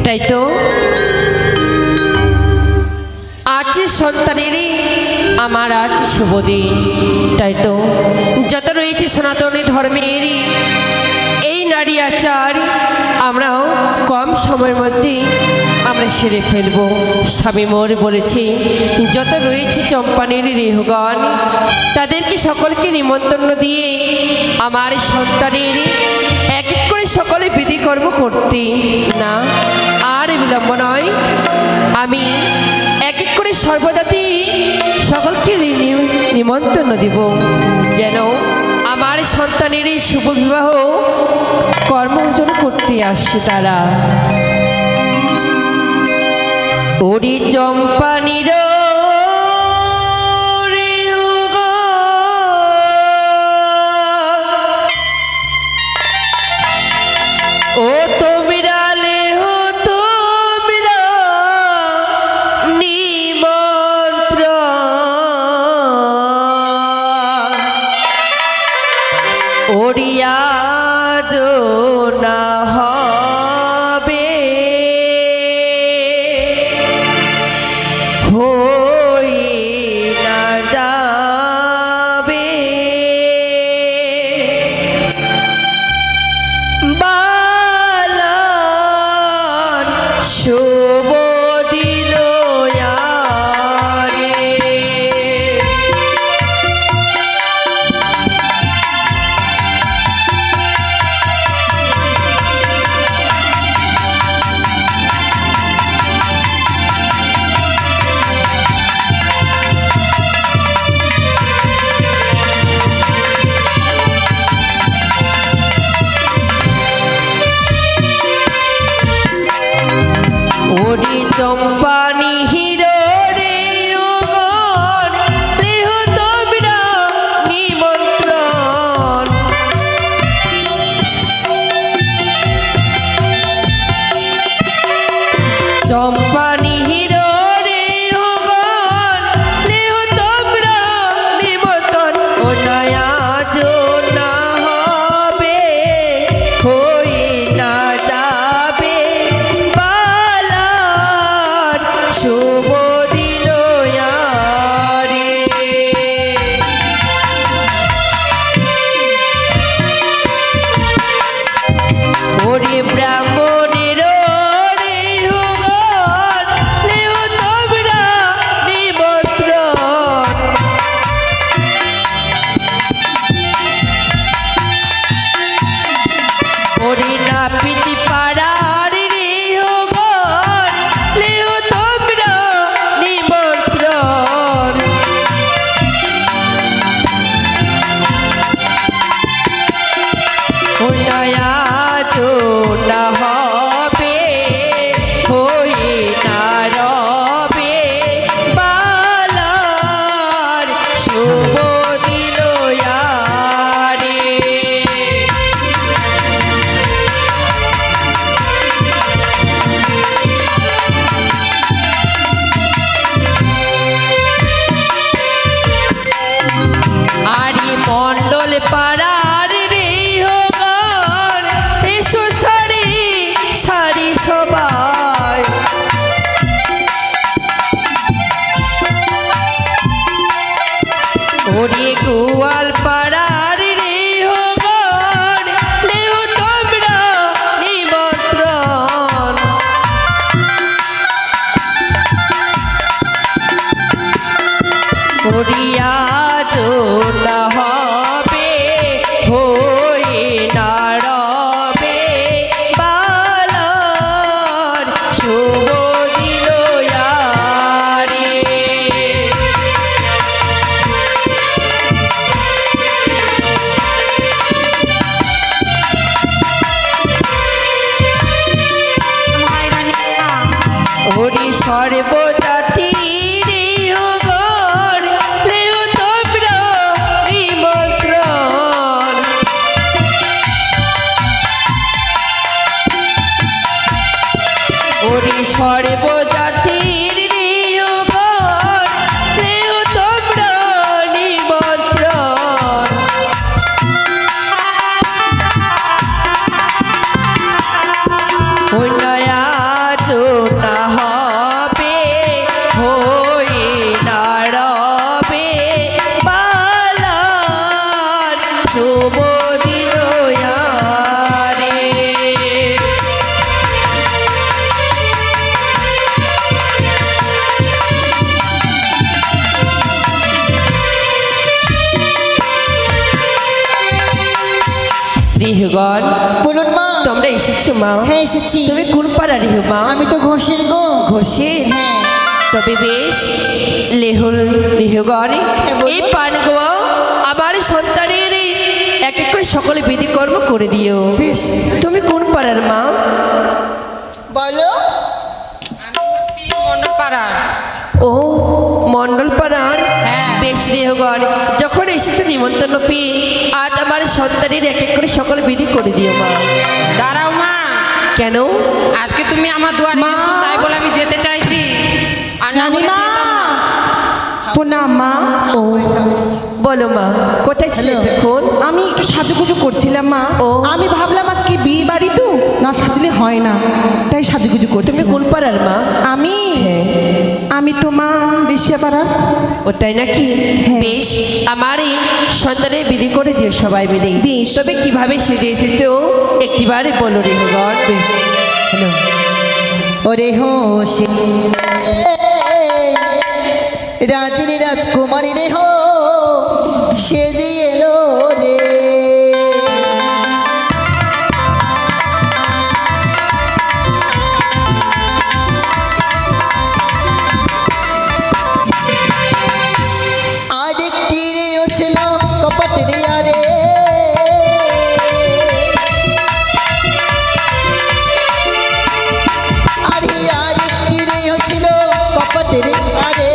তাই তো আজ সন্তানেরই আমার আজ শুভ দিন। তাই তো যত রয়েছে সনাতনী ধর্মেরই এই নারী আচার আমরাও কম সময়ের মধ্যে আমরা সেরে ফেলব। স্বামী মোর বলেছি যত রয়েছে চম্পানের রেহগণ তাদেরকে সকলকে নিমন্ত্রণ দিয়ে আমার সন্তানের এক এক করে সকলে বিধিকর্ম করতে না আর বিলম্ব নয়। আমি এক এক করে সর্বদাতে সকলকে নিমন্ত্রণ দিব যেন আমার সন্তানের এই শুভ বিবাহ কর্মজন করতে আসছে তারা। ওরে চম্পানির ও তোমরা লেহ তোমরা নিমন্ত্রণ ওড়িয়া না হবে হই না যাবে বালার শুভ দিন ওরে চম্পানি হিরো রে ওগণ প্রেহ তোমরা নিমন্ত্রণ চম্পানি হিরো রে ওগণ প্রেহ তোমরা নিমন্ত্রণ ও নয়া না হবে হই না যাবে শুভ দিন ওরে ব্রাহ্মণের তোমরা নিমন্ত্রণ ওরে না পিতি পাড়ার না হবে হই না রবে বালার শুভ দিন আরে মণ্ডল পাড়ার সবাই ওরে গোয়াল পাড়ার রেহগণ লেহ তোমরা নিমন্ত্রণ ওরিয়া না হবে হই না রবে শুভ দিন ওরে সর্বজাতি তোমরা নিমন্ত্রণ ওরে সর্বজাতির তোমরা নিমন্ত্রণ ওই নয়া রেহগণ বলুন মা। তোমরা এসেছো মা? হ্যাঁ এসেছি। তুমি কোন পাড়া রেহ মা? আমি তো ঘোষের গো। ঘোষের? হ্যাঁ। তবে বেশ রেহগণ এই পানগো আমার সন্তানের এক এক করে সকলে বিধি কর্ম করে দিও। বেশ। তুমি কোন পাড়ার মা? বলো। মন্ডলপাড়ার। ও মন্ডল পাড়ার? হ্যাঁ। বেশ রেহগণ যখন এসেছো নিমন্ত্রণ পেয়ে আজ আমার সন্তানের এক এক করে সকলে বিধি করে দিও মা। দাঁড়াও মা। কেন? আজকে তুমি আমার দুয়ারে মা। এসেছো, তাই বলে আমি যেতে চাইছি। আর না হলে নানিমা। যেতাম না। প্রণাম মা। ও বলো মা, কোথায় ছিলে হ্যালো। এখন? আমি একটু সাজুগুজু করছিলাম মা। ও। আমি ভাবলাম আজকে বিয়ে বাড়ি তো, না সাজলে হয় না, তাই সাজুগুজু তুমি করছি। কোন পাড়ার মা? আমি হ্যাঁ। আমি তো মা দেশিয়া পাড়া। ও তাই নাকি? হ্যাঁ। বেশ আমার এই সন্তানের বিধি করে দিও সবাই মিলে। বেশ। তবে কিভাবে সেজে এসেছো একটিবারে বলো রেহগণ। হ্যালো। ওরে হোসে রাজের রাজকুমারী রে হো সেজে এলো রে। আরেকটি রে ও ছিল কপট রে আরে। আরে আরেকটি রে ও ছিল কপট রে আরে।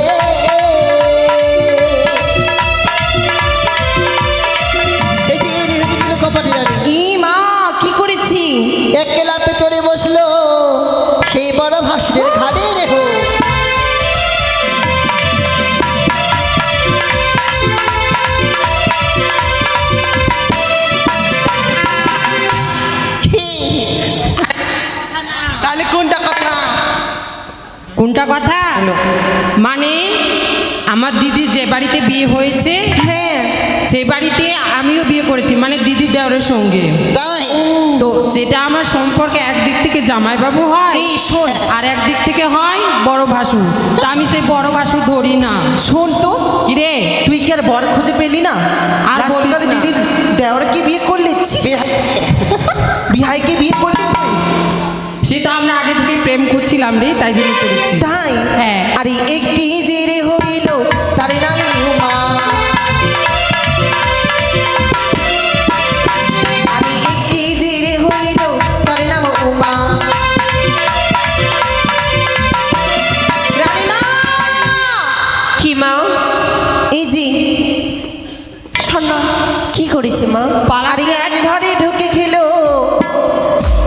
এই যে এ রে হয়েছিল কপট রে আরে। ই মা কি করেছি? একলা পেছনে বসলো সেই বড় ভাসুরের ঘাড়ে রে হো। তাহলে কোনটা কথা? কোনটা কথা? মানে আমার দিদির যে বাড়িতে বিয়ে হয়েছে হ্যাঁ। সেই বাড়িতে আমিও বিয়ে করেছি, মানে দিদির দেওরের সঙ্গে। তাই তো সেটা আমার সম্পর্কে একদিক থেকে জামাইবাবু হয়, এই শোন, আর একদিক থেকে হয় বড় ভাসুর। তা আমি সেই বড় ভাসুর ধরি না। শোন তো, কিরে তুই কি আর বর খুঁজে পেলি না? আর Last বলিস তোর না। দিদির দেওরকে বিয়ে করলি, ছি, বিহাইকে বিয়ে করলি তুই? সেটা আমরা আগে থেকে প্রেম করছিলাম রে, তাই জন্য করেছি। তাই? হ্যাঁ। আরে একটি যে রে হইল তার নাম উমা। আরে একটি যে রে হইল তার নাম উমা। রানীমা! কি মা? এই যে শোনো, কি করেছে মা? পালারি এক ঘরে ঢুকে খেলো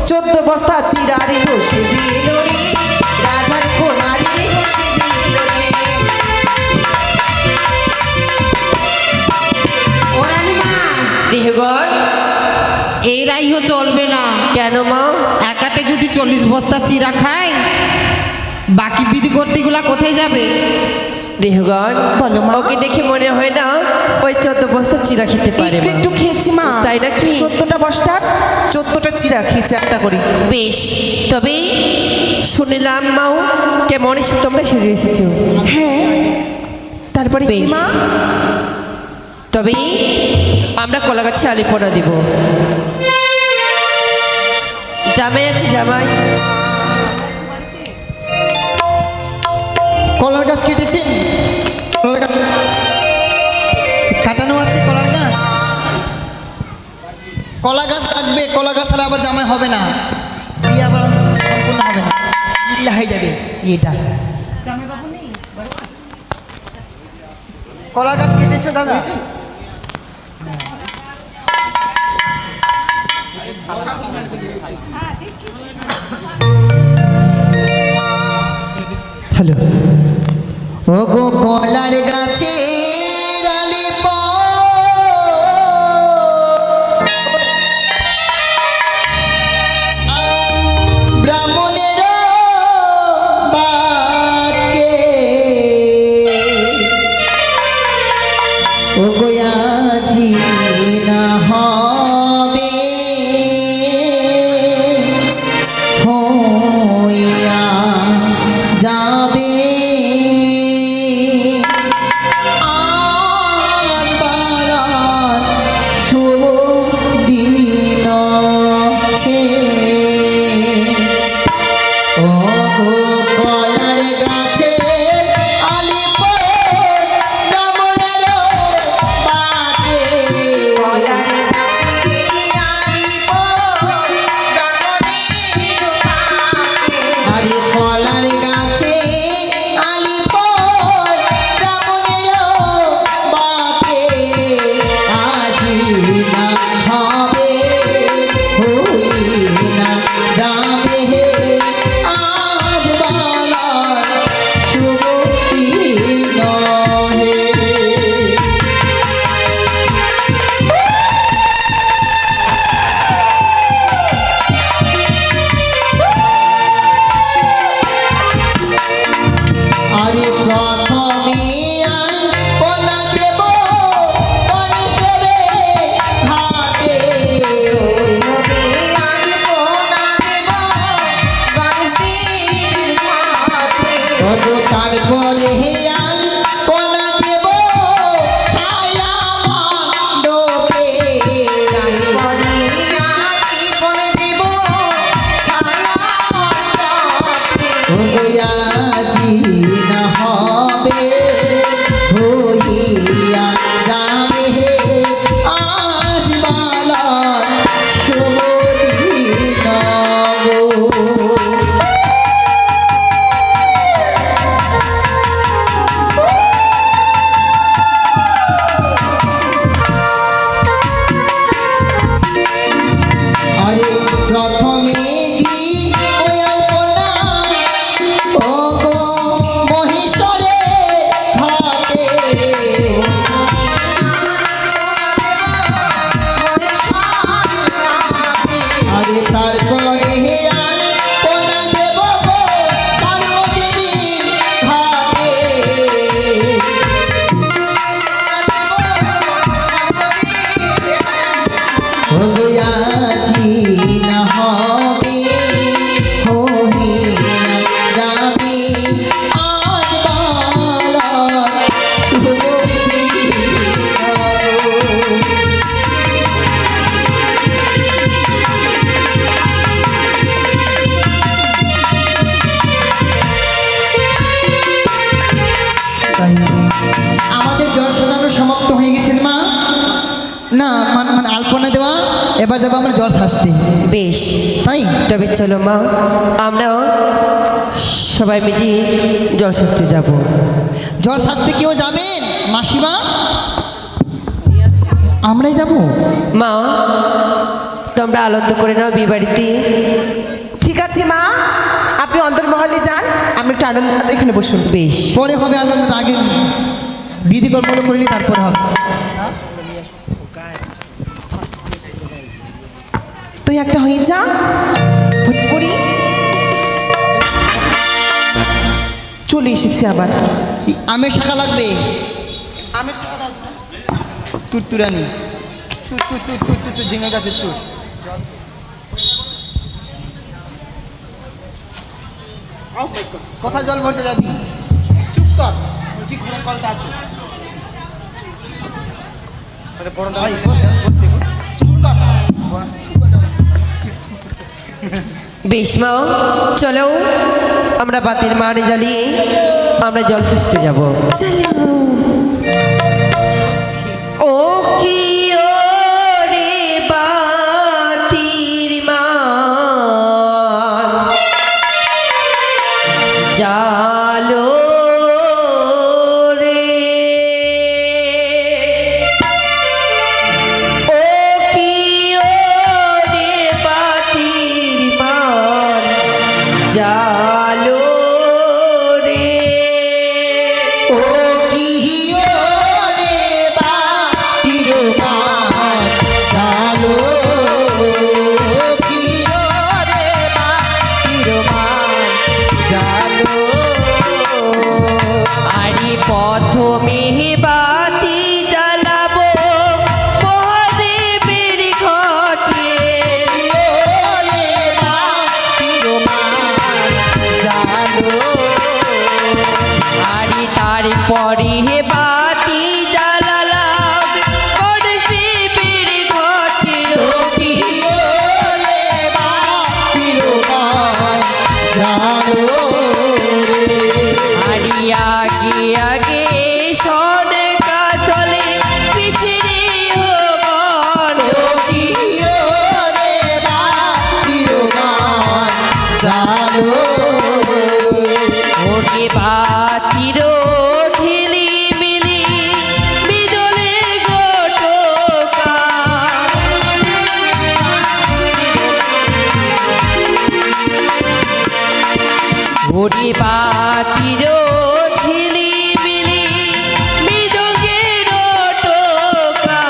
14 বস্তা চিরা রে বসে যেল রে, রাজার কোনারি রে বসে যেল রে। ও রানীমা, রেহগণ এই রাইও চলবে না। কেন মা? একাতে যদি 40 বস্তা চিরা খায়, বাকি বিধি কর্তীগুলা কোথায় যাবে? রেহগণ বলো মা। ওকে দেখে মনে হয় না ওই 14 বস্তা চিরা খেতে পারে একটু মা। একটু খেয়েছি মা। তাই নাকি? 14টা বস্তার 14টা চিরা খেয়েছি একটা করে। বেশ তবে শুনিলাম মাও কেমন এসে তোমরা সেজে এসেছো। হ্যাঁ, তারপরে কি বেশ। মা? তবে আমরা কলা গাছে আলিপনা দিব। জামাই আছে জামাই। কলার গাছ কেটেছেন? কলার গাছ কাটানো আছে কলার গাছ? কলা গাছ লাগবে, কলা গাছ হলে আবার জামাই হবে না, বিয়ে আবার সম্পূর্ণ হবে না, ইল্লা হয়ে যাবে বিয়েটা। কলা গাছ কেটেছো দাদা? হ্যালো ও গো কলার গাছে ব্রাহ্মণের বাক্যে ও গোয়াজি না হবে হইয়া যাবে আজি না হবে হইয়া যাবে আজ বালা শুভ দিন গো। আরে প্রথমে দি ওয়ালপনা ও গো মহেশ্বরে ঘাটে আরে তারপরে আলপনা দেব গো পার্বতী ঘাটে আজি না হবে হইয়া যাবে আজ বালা শুভ দিন গো। আমাদের জ্বর সাজানো সমাপ্ত হয়ে গেছেন মা না মানে আলপনা দেওয়া এবার যাবো আমরা জ্বর শাস্তি বেশ, তাই তবে চলো মা, আমরা সবাই মিলে জল সস্তে যাব। জ্বর শাস্তি কেউ যাবেন মাসিমা আমরাই যাব মা, তোমরা আনন্দ করে নাও বিয়ে বাড়িতে। ঠিক আছে মা, আপনি অন্তর্মহলে যান, আমি একটু আনন্দ এখানে বসুন। বেশ, পরে হবে আনন্দ আগে বিধি কর্ম করে নি তারপরে হবে তুই একটা হয়ে যা ভোজপুরি চলে এসেছি আবার। আমের শাখা লাগবে আমের শাখা লাগবে। তুরতুরানি তুর ঝিঙে গাছের চুর কোথায় জল ভরতে যাবি চুপ কর, ঠিক ঘুরে কলটা আছে। ভাই বসতে চুপ কর বেশ মা, চলো আমরা বাতির মানে জ্বালিয়ে আমরা জল সস্তে যাব। ও কি ও রে বাতির মান জালো রে, ও কি ও রে বাতির মান জালো রে, ও কি রে বা তিরুমান চালো কি রে বা তিরুমান চালো আরে প্রথমে বাতি জ্বালাবো মহাদেবের ঘটে, রে বা তিরুমান চালো আরে তারপরে বাতি জ্বালালাম গণেশের ঘটে। কি রে বা তিরুমান চালো আরে আগে আগে সনকা চলে পিছনে হবন, কি রে বা তিরুমান চালো ওরে বাতির ঝিলিমিলি বিদলে গোটকা, ওরে বাতির ঝিলিমিলি মৃদঙ্গের টোকা,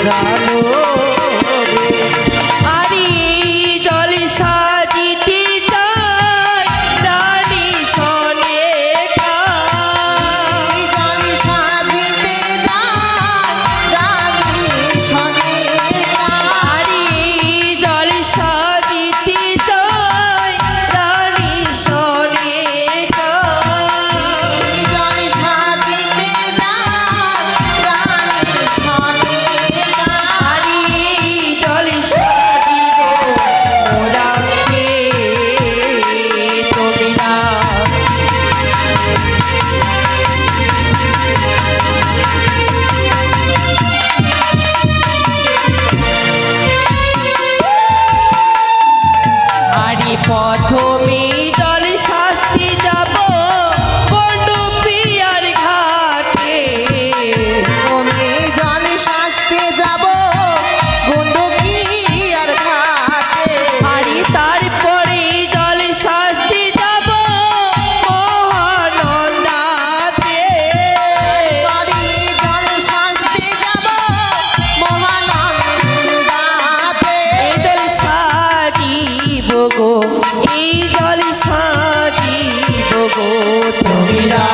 জানো রে আরে জল সাজিতে তার রানী সনেকা, জানি সাজিতে যান রানী সনেকা। আরে জল সাজিতে তার প্রথমে জল শাস্তি যাব পণ্ডুপিয়ার ঘাটে আমি জানি শাস্তে যাব গন্ডকি আর ঘাটে আরে তারপরে জল শাস্তি যাব মহানন্দাতে বাড়ি জল শাস্তে যাব মহানন্দাতে এই জল সাজিব গো এই জল সাজিব গো তোমরা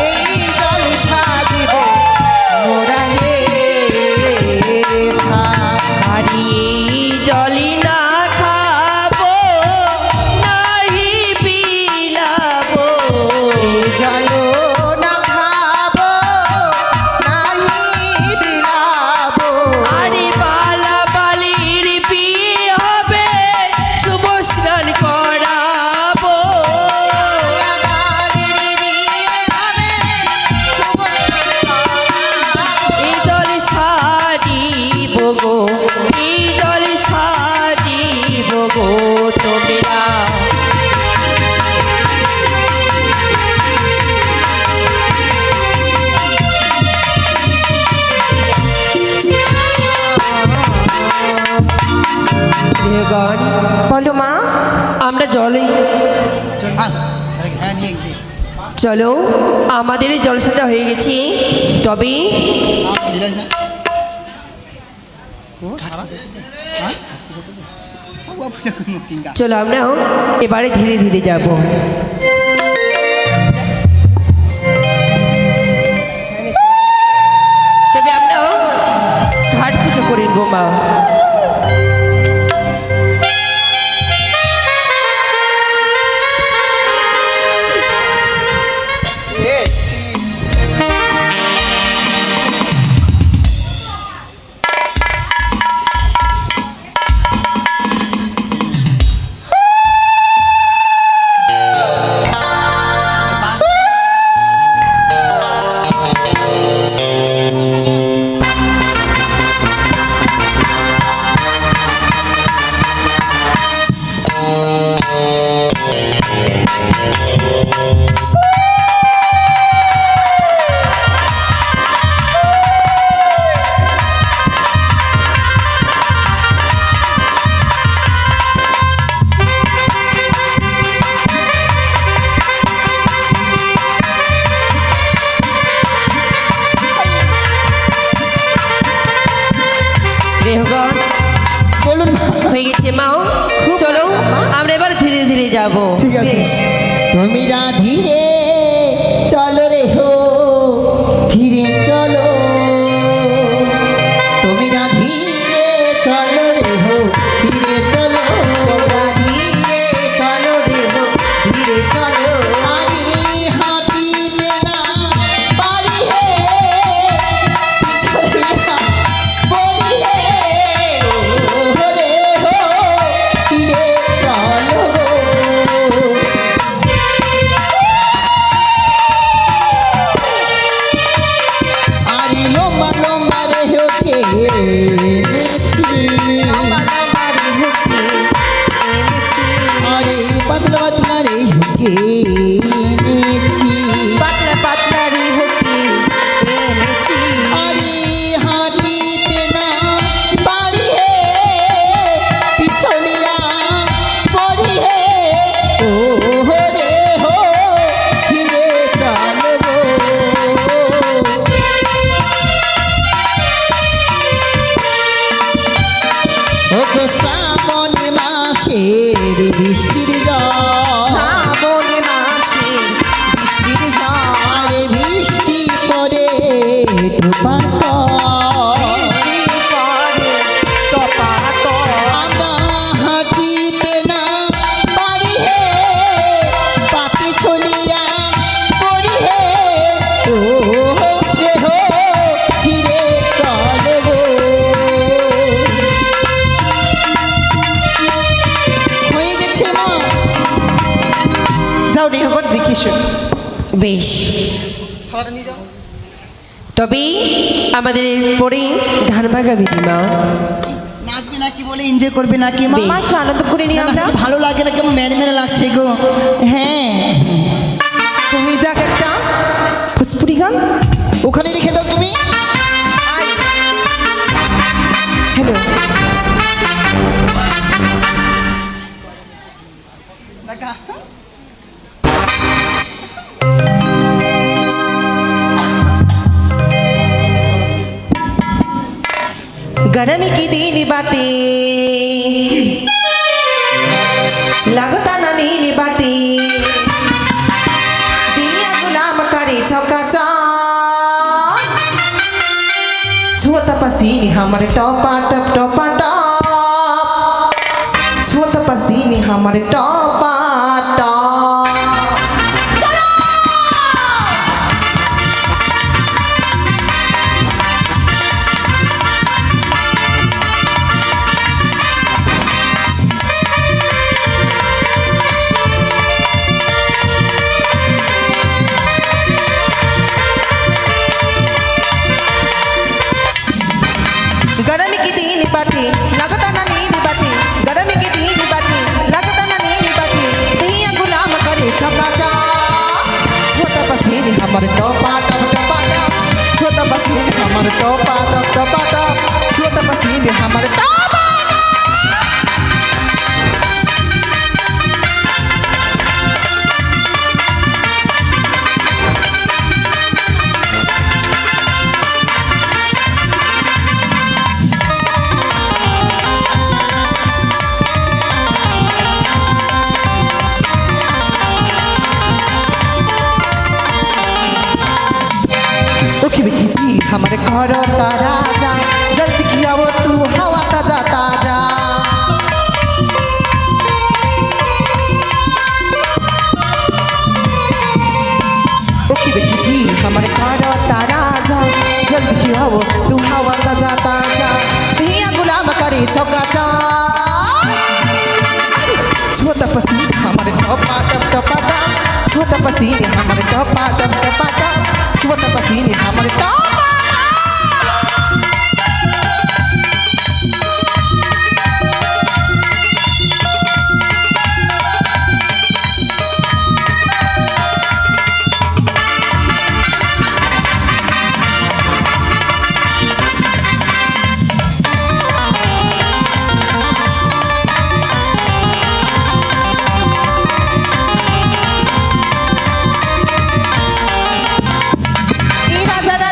এই জল সাজিব মোরা হে হারিয়ে জলি না খাবো নাহি বিলাবো জল না খাবো নাহি বিলাবো আরে বালা বালির বিয়ে হবে শুভ স্নান করাবো এই দল সাজিব গো এই দল সাজিব গো তোমরা দেবগণ, বলো মা আমরা জলে হ্যাঁ নিয়ে গিয়ে চলো আমাদের জলসাজা হয়ে গেছে তবে বিলাস না ও সারা হ্যাঁ সব পূজা করবো কিংবা চলো আমরা এবারে ধীরে ধীরে যাব তবে আমরা ঘাট পুজো করে নেবো মা দেবগণ, বলুন না। হয়ে গেছে মাও চলো আমরা এবার ধীরে ধীরে যাব ঠিক আছে তোমরা ধীরে চলো রে হো ধীরে চলো তোমরা ধীরে চলো রে হো ধীরে চলো তোমরা ধীরে চলো রে হো ধীরে চলো আরে হাঁটিতে না পারি হে চলিয়া বলি হে ও রে হো ধীরে চলো গো আরে লম্বা লম্বা রে হোকে আমারি হুকে এনেছি আরে পাতলা পাতলা রে হোকে পাতলা পাতলা রে হুকে এনেছি আরে হাঁটিতে না পারি হে পিছলিয়া পড়ি হে ও রে হো ধীরে চলো গো ও গো শ্রাবণ মাসের বৃষ্টির জল শ্রাবণ মাসে বৃষ্টির জল আরে বৃষ্টি পরে টুপার বৃষ্টি পড়ে টপাটপ আমরা হাঁটিতে না পারি হে পাপি ছলিয়া পড়ি হে ও রে হো ধীরে চলো গো হয়ে গেছে মা যাও রেহগণ রিকিশন বেশ তবে আমাদের পরে ধান ভাগা বিধি মা। নাচবে নাকি বলে এনজয় করবে নাকি মা? মা একটু আনন্দ করে নিই না, আমরা। না, ভালো লাগে না, কেমন মেরে মেরে লাগছে গো। হ্যাঁ, তুমি যাক একটা ভোজপুরি গান। ওখানে রেখে দাও তুমি। হ্যালো, गरमी की दिन बाटे लगता ना नीनी बाटे दिया गुलाम करे चौकाचा छोटा पसीनी हमारे टॉपा टप छोटा पसीनी हमारे टॉपा टॉप। गरमी की दिन बाटे लगता ना नीनी बाटे गरमी की दिन बाटे लगता ना नीनी बाटे दिया गुलाम करे चौकाचा छोटा पसीनी हमारे टॉपा टप छोटा पसीनी हमारे टॉपा टप छोटा पसीनी हमारे टॉपा। हमारे घर राजा जल्दी किया वो तू हवा ताजा ताजा जी हमारे घर राजा जल्दी किया वो तू हवा ताजा ताजा हिया गुलाम करे चौकाचा छोटा पसीने हमारे टपा टप छोटा पसीने हमारे टपा टप छोटा पसीने हमारे टपा। राजा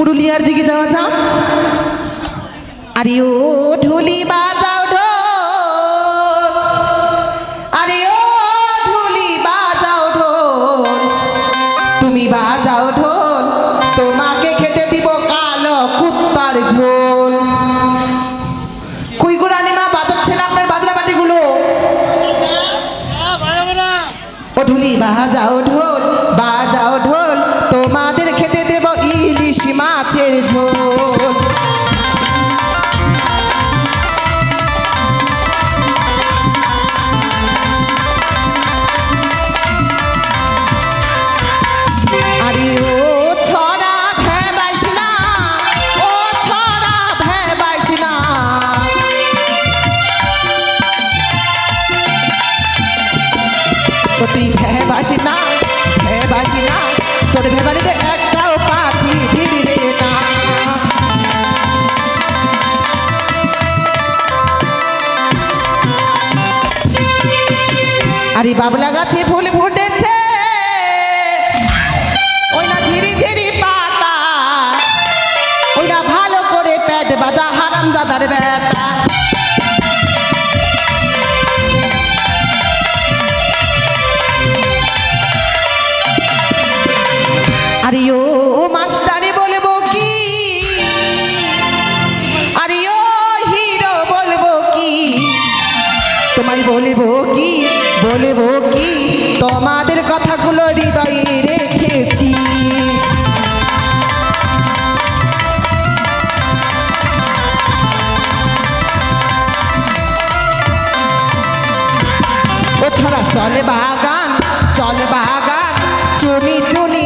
পুরুলিয়ার দিকে যাওয়া যাক। আরে ও ঢুলি বাজাও ঢোল, আরে ও ঢুলি বাজাও ঢোল, তুমি বাজাও ঢোল, তোমাকে খেতে দিব কালো কুত্তার ঝোল। কই গো রানীমা, বাজাচ্ছেন আপনার বাজনা বাটিগুলো? ও ঢুলি বাজাও ঢোল, বাজাও ঢোল, তোমাদের খেতে দেব ইলিশ মাছের ঝোল। আরে ও ছড়া ভেবাইস না, ও ছড়া ভেবাইস না, তো তুই ভেবাইস না, ভেবাইস না, তোর ভেবারিতে একটাও পাখি ভিড়বে না। আরে বাবলা গাছে ফুল ফুটেছে, ওই না ঝিরি ঝিরি পাতা, ওই না ভালো করে পেট বাজা হারাম দাদার বেটা। আরে ও মাস্টারে বলবো কি, আরে ও হিরো বলবো কি, তোমায় বলবো কি, বলবো কি, তোমাদের কথাগুলো হৃদয়ে রেখেছি। ও ছড়া চলে বাগান, চলে বাগান, চুনি চুনি